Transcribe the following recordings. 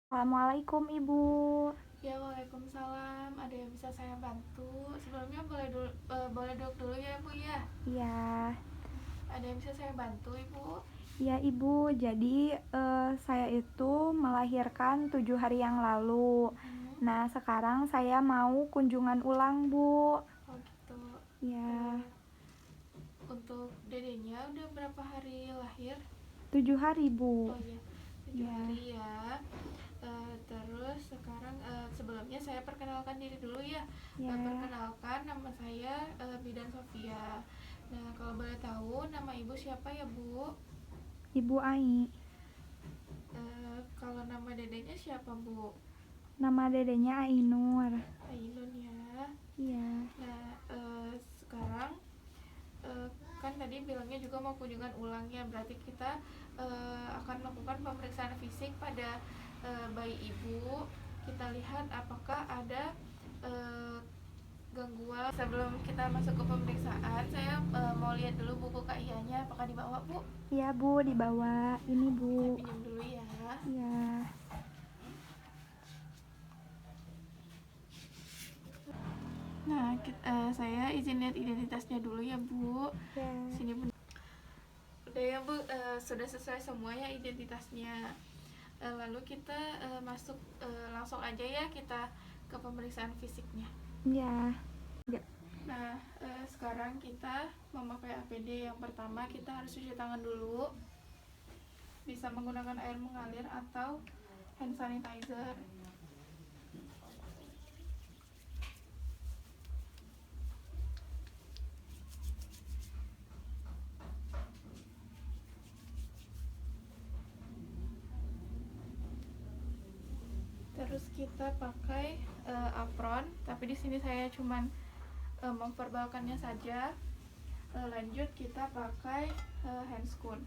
Assalamualaikum Ibu. Ya, waalaikumsalam. Ada yang bisa saya bantu? Sebelumnya boleh duduk dulu ya, Bu ya. Ya, Ada yang bisa saya bantu, Ibu? ya Ibu. Jadi saya itu melahirkan 7 hari yang lalu. Hmm. Nah sekarang saya mau kunjungan ulang Bu. Oh gitu. Ya, Eh, untuk dedenya udah berapa hari lahir? 7 hari Bu. Oh iya, tujuh Ya, hari ya. Terus sekarang sebelumnya saya perkenalkan diri dulu ya. ya. Perkenalkan, nama saya Bidan Sofia. Nah, kalau boleh tahu nama ibu siapa ya, Bu? Ibu Ai. Kalau nama dedenya siapa, Bu? Nama dedenya Ainur. Ainun ya. Iya, Nah, sekarang eh, kan tadi bilangnya juga mau kunjungan ulang ya, berarti kita akan melakukan pemeriksaan fisik pada bayi ibu. Kita lihat apakah ada eh, gangguan. Sebelum kita masuk ke pemeriksaan, saya mau lihat dulu buku KIA-nya, apakah dibawa, Bu? iya Bu, dibawa. Ini Bu. Saya pinjam dulu ya. Iya, Nah, saya izin lihat identitasnya dulu ya, Bu. ya. Sini, Bu. Udah ya, Bu, sudah sesuai semua ya identitasnya. Lalu kita masuk langsung aja ya kita ke pemeriksaan fisiknya. Ya. Ya. Nah, sekarang kita memakai APD. Yang pertama kita harus cuci tangan dulu. Bisa menggunakan air mengalir atau hand sanitizer. Terus kita pakai apron, tapi di sini saya cuman memverbalkannya saja. Lanjut kita pakai handscoon.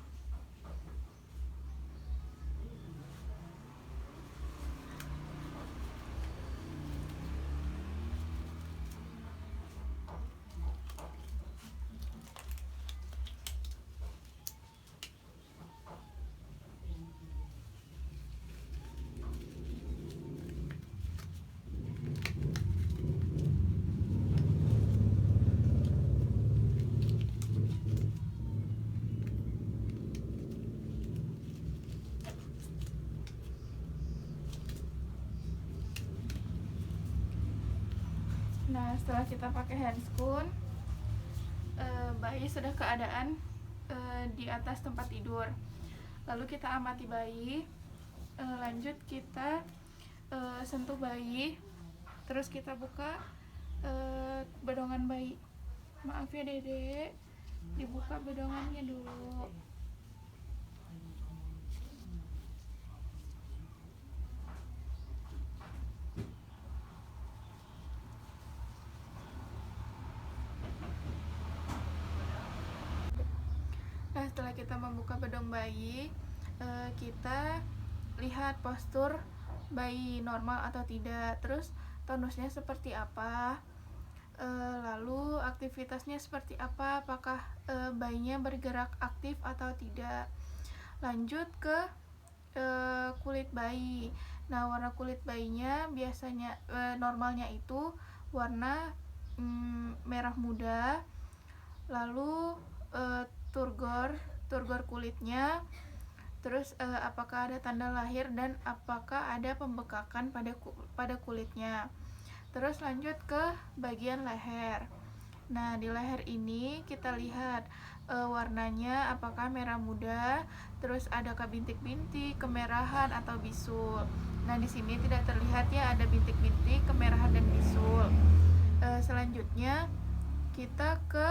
Nah, setelah kita pakai handscoon, bayi sudah keadaan di atas tempat tidur. Lalu kita amati bayi. Lanjut kita sentuh bayi. Terus kita buka bedongan bayi. Maaf ya, Dede. Dibuka bedongannya dulu. Nah, setelah kita membuka bedong bayi, kita lihat postur bayi normal atau tidak, terus tonusnya seperti apa, lalu aktivitasnya seperti apa, apakah bayinya bergerak aktif atau tidak. Lanjut ke kulit bayi. Nah, warna kulit bayinya biasanya normalnya itu warna merah muda. Lalu turgor turgor kulitnya. Terus apakah ada tanda lahir dan apakah ada pembekakan pada kulitnya. Terus lanjut ke bagian leher. Nah, di leher ini kita lihat warnanya apakah merah muda, terus adakah bintik-bintik, kemerahan atau bisul. Nah, di sini tidak terlihat ya ada bintik-bintik, kemerahan dan bisul. Selanjutnya kita ke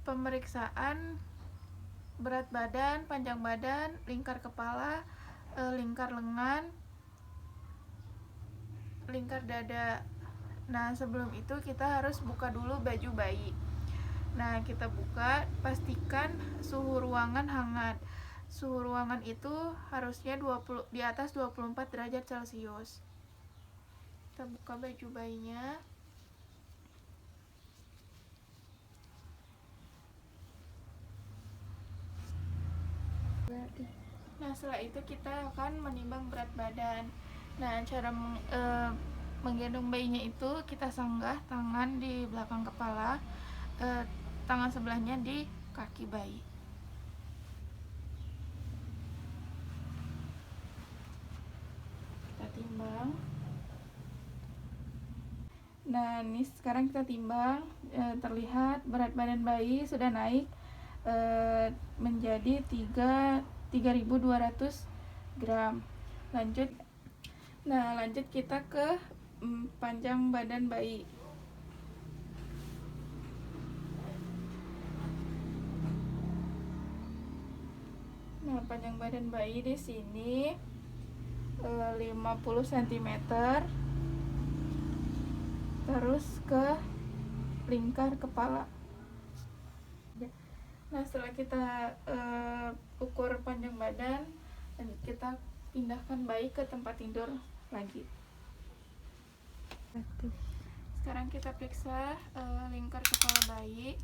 pemeriksaan berat badan, panjang badan, lingkar kepala, lingkar lengan, lingkar dada. Nah, sebelum itu kita harus buka dulu baju bayi. Nah, kita buka, pastikan suhu ruangan hangat. Suhu ruangan itu harusnya di atas 24 derajat Celcius. Kita buka baju bayinya. Berarti. Nah, Nah, setelah itu kita akan menimbang berat badan. Nah, cara menggendong bayinya itu kita sanggah tangan di belakang kepala, tangan sebelahnya di kaki bayi. Kita timbang. Nah, ini sekarang kita timbang, terlihat berat badan bayi sudah naik menjadi 3.200 gram. Lanjut kita ke panjang badan bayi. Nah, panjang badan bayi di sini 50 cm. Terus ke lingkar kepala. Nah, setelah kita ukur panjang badan, kita pindahkan bayi ke tempat tidur lagi. Sekarang kita periksa lingkar kepala bayi.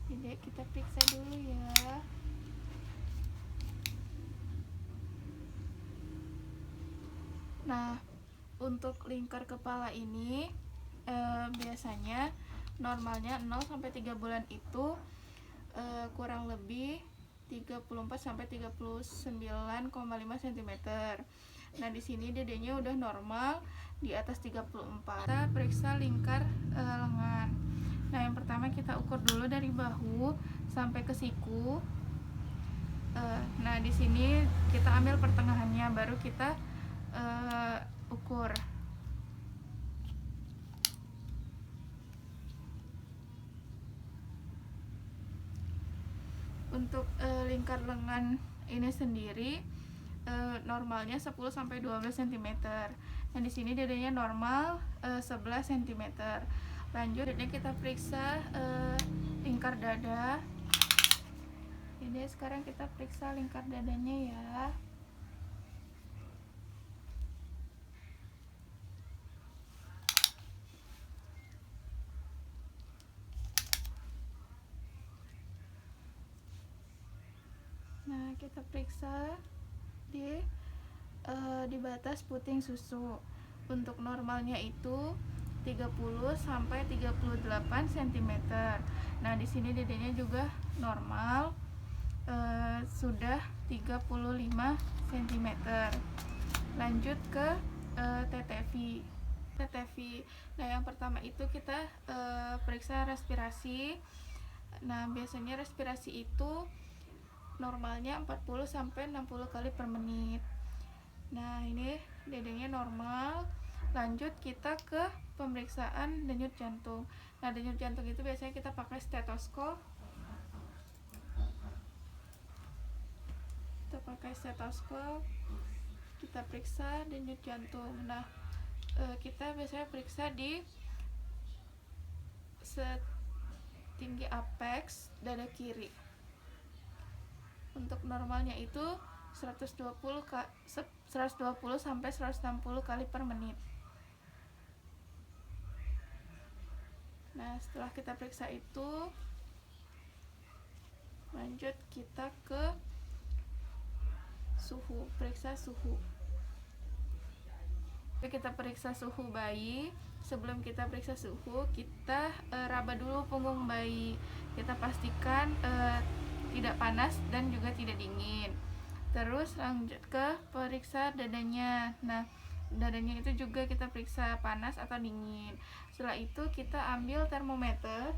Jadi kita periksa dulu ya. Nah, untuk lingkar kepala ini biasanya normalnya 0 sampai 3 bulan itu kurang lebih 34 sampai 39,5 cm. Nah, di sini dedenya udah normal di atas 34. Kita periksa lingkar lengan. Nah, yang pertama kita ukur dulu dari bahu sampai ke siku. Nah, di sini kita ambil pertengahannya, baru kita ukur. Untuk lingkar lengan ini sendiri normalnya 10 sampai 12 cm. Nah, di sini dadanya normal 11 cm. Lanjut kita periksa lingkar dada. Jadi sekarang kita periksa lingkar dadanya ya. Nah, kita periksa di batas puting susu. Untuk normalnya itu 30 sampai 38 cm. Nah, di sini dedenya juga normal sudah 35 cm. Lanjut ke TTV. Nah, yang pertama itu kita periksa respirasi. Nah, biasanya respirasi itu normalnya 40 sampai 60 kali per menit. Nah, ini dedenya normal. Lanjut kita ke pemeriksaan denyut jantung. Nah, denyut jantung itu biasanya kita pakai stetoskop. Kita periksa denyut jantung. Nah, kita biasanya periksa di setinggi apex dada kiri. Untuk normalnya itu 120 sampai 160 kali per menit. Nah, setelah kita periksa itu, lanjut kita ke suhu, periksa suhu. Kita periksa suhu bayi. Sebelum kita periksa suhu, kita raba dulu punggung bayi. Kita pastikan tidak panas dan juga tidak dingin. Terus lanjut ke periksa dadanya. Nah, dadanya itu juga kita periksa panas atau dingin. Setelah itu kita ambil termometer.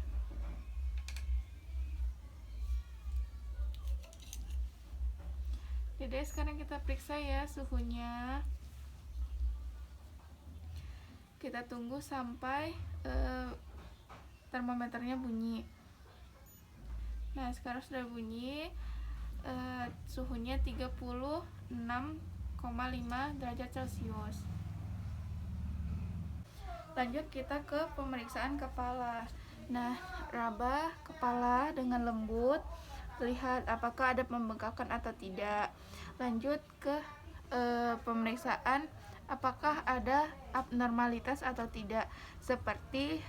Jadi sekarang kita periksa ya suhunya. Kita tunggu sampai termometernya bunyi. Nah, sekarang sudah bunyi, suhunya 36,5 derajat Celcius. Lanjut kita ke pemeriksaan kepala. Nah, raba kepala dengan lembut, lihat apakah ada pembengkakan atau tidak. Lanjut ke pemeriksaan apakah ada abnormalitas atau tidak, seperti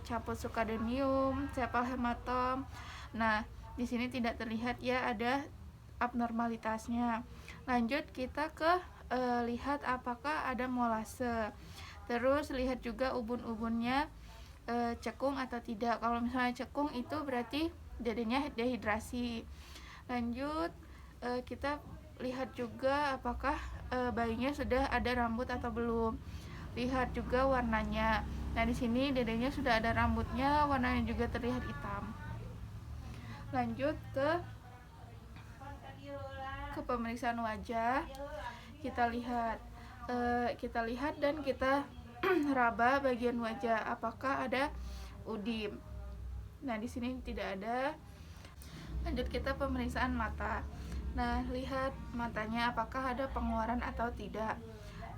caput sukadenium, sepal hematom. Nah, di sini tidak terlihat ya ada abnormalitasnya. Lanjut kita ke lihat apakah ada molase. Terus lihat juga ubun-ubunnya cekung atau tidak. Kalau misalnya cekung itu berarti jadinya dehidrasi. Lanjut kita lihat juga apakah bayinya sudah ada rambut atau belum. Lihat juga warnanya. Nah, di sini dedenya sudah ada rambutnya, warnanya juga terlihat hitam. Lanjut ke pemeriksaan wajah. Kita lihat dan kita raba bagian wajah apakah ada udim. Nah, di sini tidak ada. Lanjut kita pemeriksaan mata. Nah, lihat matanya apakah ada pengeluaran atau tidak.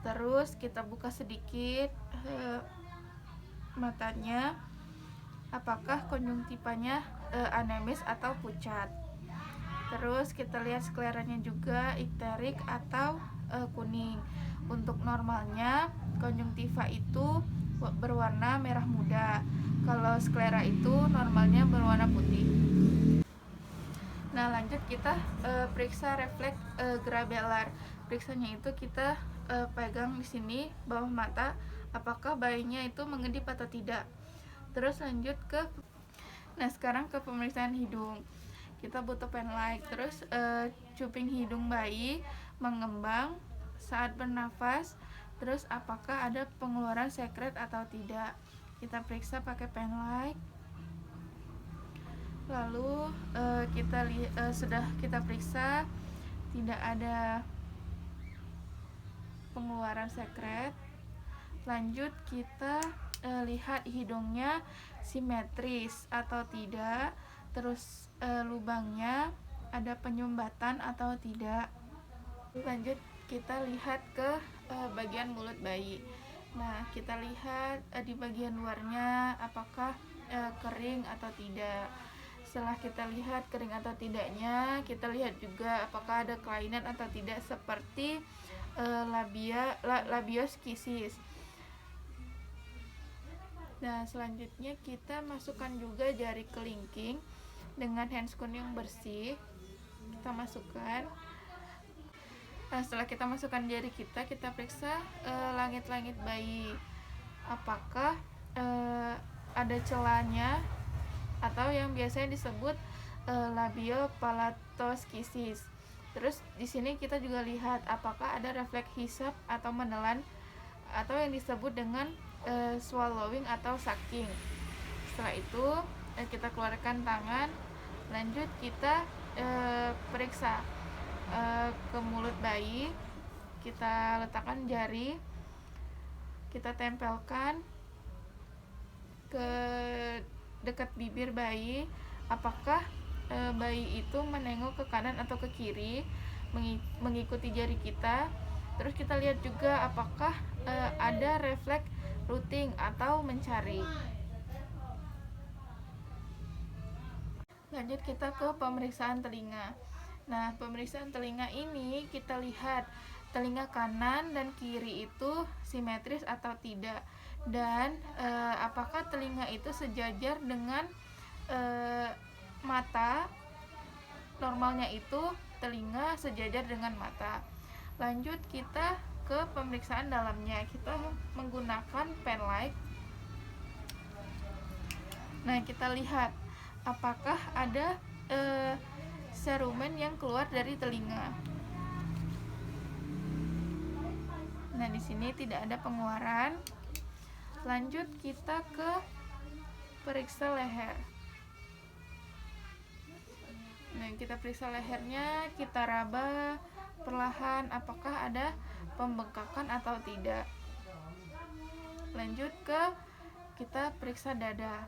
Terus kita buka sedikit matanya, apakah konjungtivanya anemis atau pucat. Terus kita lihat skleranya juga ikterik atau kuning. Untuk normalnya konjungtiva itu berwarna merah muda. Kalau sklera itu normalnya berwarna putih. Nah, lanjut kita periksa refleks grabelar. Periksanya itu kita pegang di sini bawah mata, apakah bayinya itu mengedip atau tidak. Terus lanjut nah sekarang ke pemeriksaan hidung. Kita butuh pen light. Terus cuping hidung bayi mengembang saat bernafas. Terus apakah ada pengeluaran sekret atau tidak. Kita periksa pakai pen light. Lalu sudah kita periksa tidak ada pengeluaran sekret. Lanjut kita lihat hidungnya simetris atau tidak. Terus lubangnya ada penyumbatan atau tidak. Lanjut kita lihat ke bagian mulut bayi. Nah, kita lihat di bagian luarnya apakah kering atau tidak. Setelah kita lihat kering atau tidaknya, kita lihat juga apakah ada kelainan atau tidak seperti labioskisis. Nah, selanjutnya kita masukkan juga jari kelingking dengan handscoon yang bersih. Kita masukkan. Nah, setelah kita masukkan jari kita periksa langit-langit bayi. Apakah ada celahnya atau yang biasanya disebut labiopalatosiskisis. Terus di sini kita juga lihat apakah ada refleks hisap atau menelan atau yang disebut dengan swallowing atau sucking. Setelah itu kita keluarkan tangan. Lanjut kita periksa ke mulut bayi. Kita letakkan jari, kita tempelkan ke dekat bibir bayi. Apakah bayi itu menengok ke kanan atau ke kiri mengikuti jari kita. Terus kita lihat juga apakah ada refleks rooting atau mencari. Lanjut kita ke pemeriksaan telinga. Nah, pemeriksaan telinga ini kita lihat telinga kanan dan kiri itu simetris atau tidak. Dan apakah telinga itu sejajar dengan mata. Normalnya itu telinga sejajar dengan mata. Lanjut kita ke pemeriksaan dalamnya. Kita menggunakan pen light. Nah, kita lihat apakah ada serumen yang keluar dari telinga. Nah, di sini tidak ada pengeluaran. Lanjut kita ke periksa leher. Nah, kita periksa lehernya, kita raba perlahan apakah ada pembengkakan atau tidak. Lanjut kita periksa dada.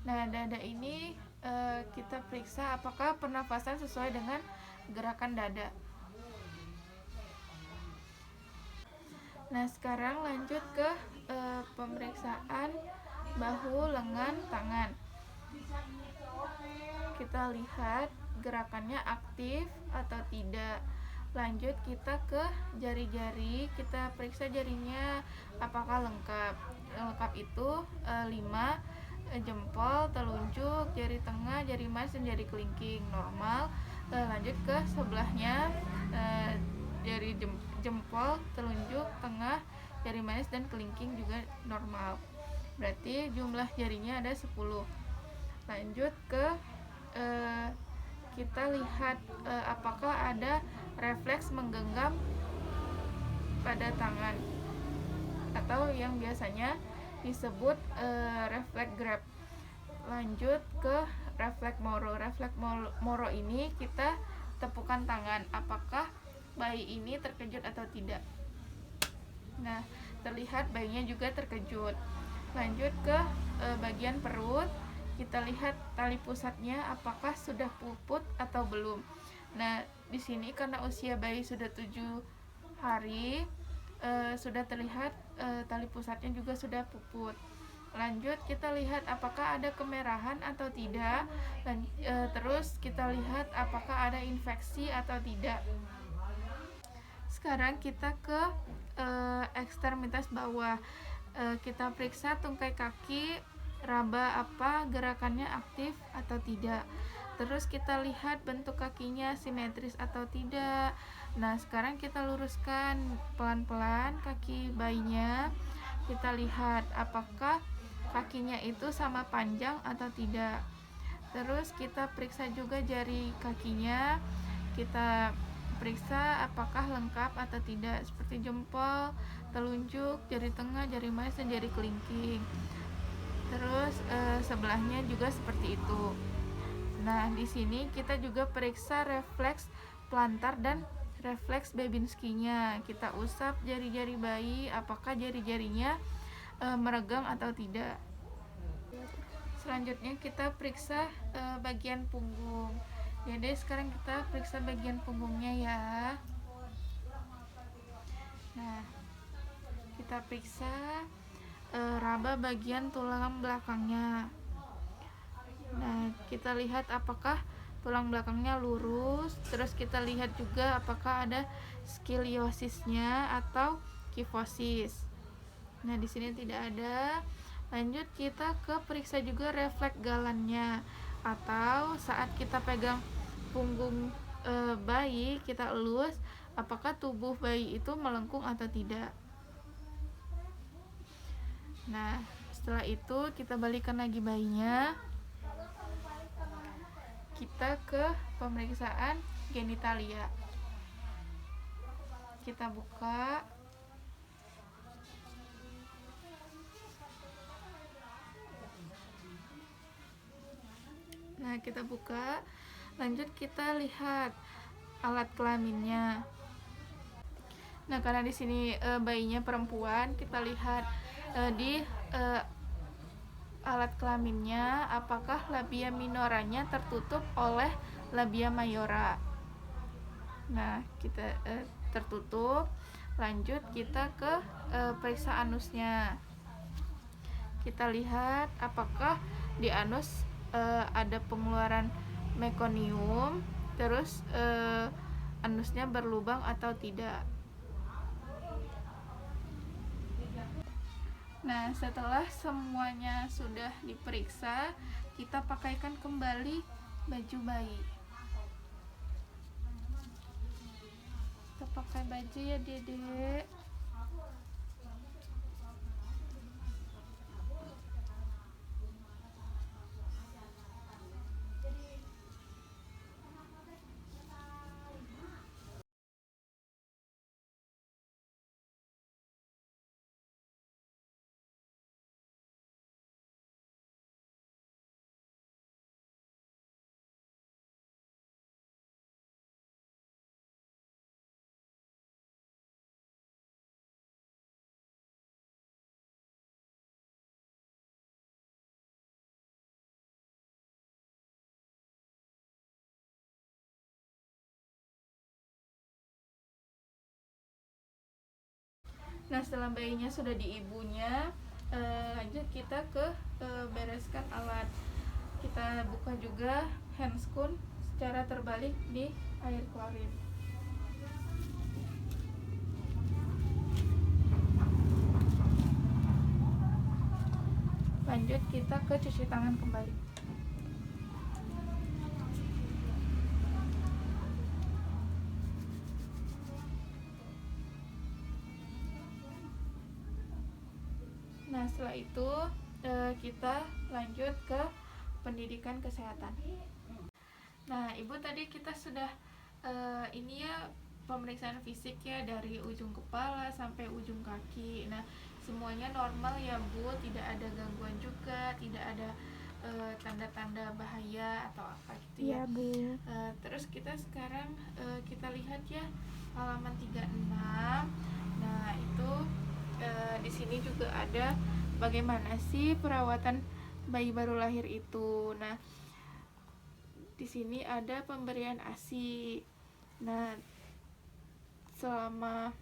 Nah, dada ini kita periksa apakah pernafasan sesuai dengan gerakan dada. Nah, sekarang lanjut ke pemeriksaan bahu, lengan, tangan. Kita lihat gerakannya aktif atau tidak. Lanjut kita ke jari-jari. Kita periksa jarinya apakah lengkap. Lengkap itu 5 jempol, telunjuk, jari tengah, jari manis, dan jari kelingking normal. Lanjut ke sebelahnya, jari jempol, telunjuk, tengah, jari manis dan kelingking juga normal. Berarti jumlah jarinya ada 10. Lanjut ke kita lihat apakah ada refleks menggenggam pada tangan atau yang biasanya disebut refleks grab. Lanjut ke refleks moro. Refleks moro ini kita tepukan tangan, apakah bayi ini terkejut atau tidak. Nah, terlihat bayinya juga terkejut. Lanjut ke bagian perut, kita lihat tali pusatnya apakah sudah puput atau belum. Nah, di sini karena usia bayi sudah 7 hari, sudah terlihat tali pusatnya juga sudah puput. Lanjut kita lihat apakah ada kemerahan atau tidak, dan terus kita lihat apakah ada infeksi atau tidak. Sekarang kita ke ekstremitas bawah. Kita periksa tungkai kaki, raba apa gerakannya aktif atau tidak. Terus kita lihat bentuk kakinya simetris atau tidak. Nah, sekarang kita luruskan pelan-pelan kaki bayinya. Kita lihat apakah kakinya itu sama panjang atau tidak. Terus kita periksa juga jari kakinya. Kita periksa apakah lengkap atau tidak, seperti jempol, telunjuk, jari tengah, jari manis, dan jari kelingking. Terus sebelahnya juga seperti itu. Nah, di sini kita juga periksa refleks plantar dan refleks Babinski-nya. Kita usap jari-jari bayi, apakah jari-jarinya meregang atau tidak. Selanjutnya kita periksa bagian punggung. Jadi sekarang kita periksa bagian punggungnya ya. Nah, kita periksa raba bagian tulang belakangnya. Nah, kita lihat apakah tulang belakangnya lurus. Terus kita lihat juga apakah ada skoliosisnya atau kifosis. Nah, di sini tidak ada. Lanjut kita ke periksa juga refleks galannya, atau saat kita pegang punggung bayi, kita elus, apakah tubuh bayi itu melengkung atau tidak. Nah, setelah itu kita balikan lagi bayinya. Kita ke pemeriksaan genitalia. Kita buka. Nah, kita buka. Lanjut kita lihat alat kelaminnya. Nah, karena di sini bayinya perempuan, kita lihat di alat kelaminnya apakah labia minoranya tertutup oleh labia mayora. Nah, kita tertutup. Lanjut kita ke periksa anusnya. Kita lihat apakah di anus ada pengeluaran mekonium, terus anusnya berlubang atau tidak. Nah, setelah semuanya sudah diperiksa, kita pakaikan kembali baju bayi. Kita pakai baju ya, Dedek. Nah, setelah bayinya sudah di ibunya, lanjut kita ke bereskan alat. Kita buka juga handscoon secara terbalik di air klorin. Lanjut kita ke cuci tangan kembali. Nah, setelah itu kita lanjut ke pendidikan kesehatan. Nah, Ibu tadi kita sudah ini ya pemeriksaan fisik ya dari ujung kepala sampai ujung kaki. Nah, semuanya normal ya Bu, tidak ada gangguan juga, tidak ada tanda-tanda bahaya atau apa gitu ya. Iya Bu. Terus kita sekarang kita lihat ya halaman 36. Nah, itu di sini juga ada bagaimana sih perawatan bayi baru lahir itu. Nah, di sini ada pemberian ASI. Nah, selama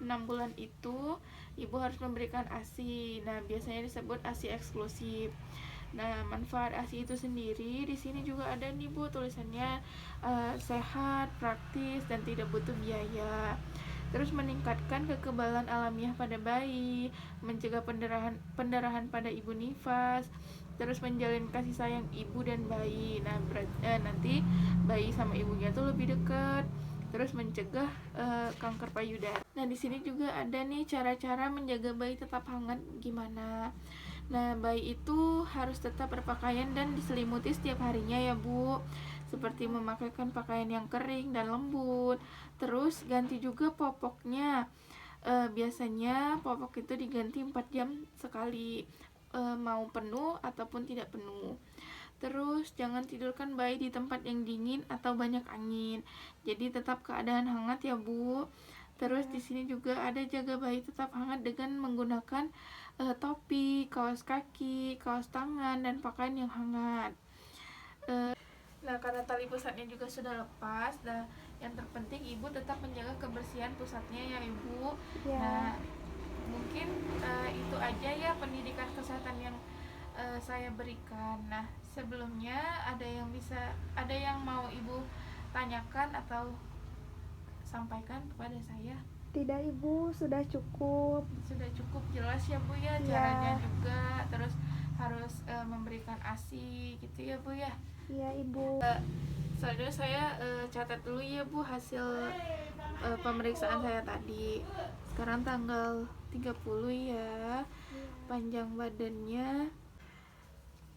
6 bulan itu ibu harus memberikan ASI. Nah, biasanya disebut ASI eksklusif. Nah, manfaat ASI itu sendiri di sini juga ada nih Bu tulisannya, sehat, praktis dan tidak butuh biaya. Terus meningkatkan kekebalan alamiah pada bayi, mencegah pendarahan pada ibu nifas, terus menjalin kasih sayang ibu dan bayi. Nah, nanti bayi sama ibunya tuh lebih dekat. Terus mencegah kanker payudara. Nah, di sini juga ada nih cara-cara menjaga bayi tetap hangat gimana. Nah, bayi itu harus tetap berpakaian dan diselimuti setiap harinya ya Bu, seperti memakaikan pakaian yang kering dan lembut. Terus ganti juga popoknya. Biasanya popok itu diganti 4 jam sekali, mau penuh ataupun tidak penuh. Terus jangan tidurkan bayi di tempat yang dingin atau banyak angin. Jadi tetap keadaan hangat ya Bu. Terus di sini juga ada jaga bayi tetap hangat dengan menggunakan topi, kaos kaki, kaos tangan dan pakaian yang hangat. Nah, karena tali pusatnya juga sudah lepas, nah yang terpenting ibu tetap menjaga kebersihan pusatnya ya Ibu. Ya. Nah, mungkin itu aja ya pendidikan kesehatan yang saya berikan. Nah, sebelumnya ada yang mau Ibu tanyakan atau sampaikan kepada saya? Tidak Ibu, sudah cukup. Sudah cukup jelas ya Bu ya, Ya. caranya juga, terus harus memberikan ASI gitu ya Bu ya. Iya Ibu. Selanjutnya saya catat dulu ya Bu hasil pemeriksaan saya tadi. Sekarang tanggal 30 ya. Panjang badannya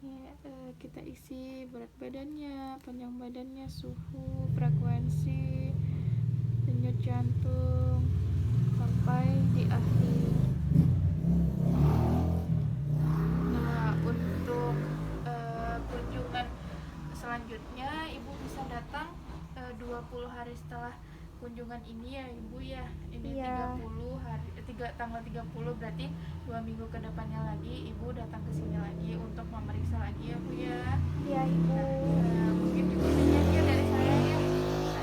ya, kita isi berat badannya, panjang badannya, suhu, frekuensi, denyut jantung sampai di akhir. Nah, untuk kunjungan selanjutnya Ibu bisa datang 20 hari setelah kunjungan ini ya Ibu ya. Ini Iya. 30 hari, tanggal 30 berarti 2 minggu ke depannya lagi Ibu datang ke sini lagi untuk memeriksa lagi ya Bu ya. Iya Ibu. Mungkin itu aja dari saya ya.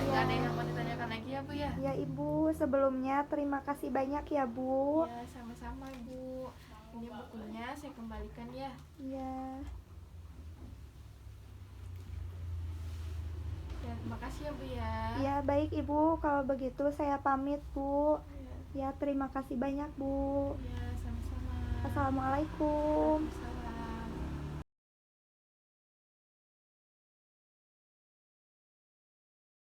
Nggak ada yang mau ditanyakan lagi ya Bu ya. Ya Ibu, sebelumnya terima kasih banyak ya Bu. Ya, sama-sama Bu. Ini bukunya saya kembalikan ya. Iya. Ya, terima kasih ya Bu ya. Ya baik Ibu, kalau begitu saya pamit Bu. Ya, Ya terima kasih banyak Bu. ya sama-sama. Assalamualaikum.